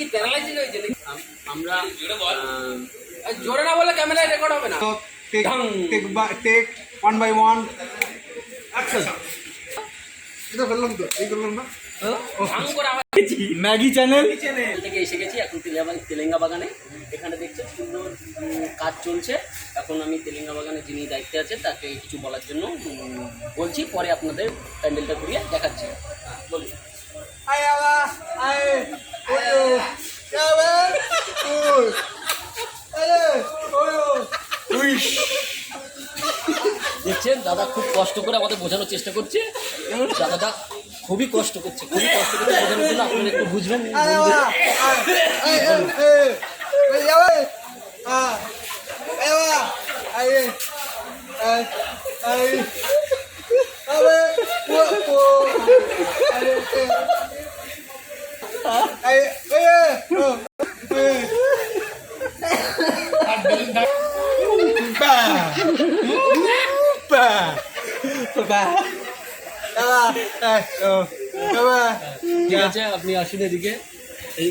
কি প্যারালাইসিস হয়েছে নাকি? আমরা জোরে না বলে ক্যামেরায় রেকর্ড হবে না। Take 1 by 1 action. এটা বললাম তো, এই করলাম না। ভাঙ করে আবার ম্যাগি চ্যানেল থেকে এসে গেছি এখন তেলেঙ্গা বাগানে। এখানে দেখছেন সুন্দর কাজ চলছে। এখন আমি তেলেঙ্গা বাগানে যিনি দায়িত্বে আছে তাকে কিছু বলার জন্য বলছি, পরে আপনাদের প্যান্ডেলটা ঘুরিয়ে দেখাচ্ছি। বলুন। আয় বাবা আয় ওয়ো যাবে ওই আরে ওয়ো উইশ। দেখছেন দাদা খুব কষ্ট করে আমাদের বোঝানোর চেষ্টা করছে। দাদাটা খুবই কষ্ট করছে বোঝানোর জন্য। আপনারা একটু বুঝবেন। আয় বাবা আয় এই যাবে আয় বাবা আয় আয় আয় আবে ও আরে আয় ও ঠিক আছে, আপনি আসুন এদিকে। এই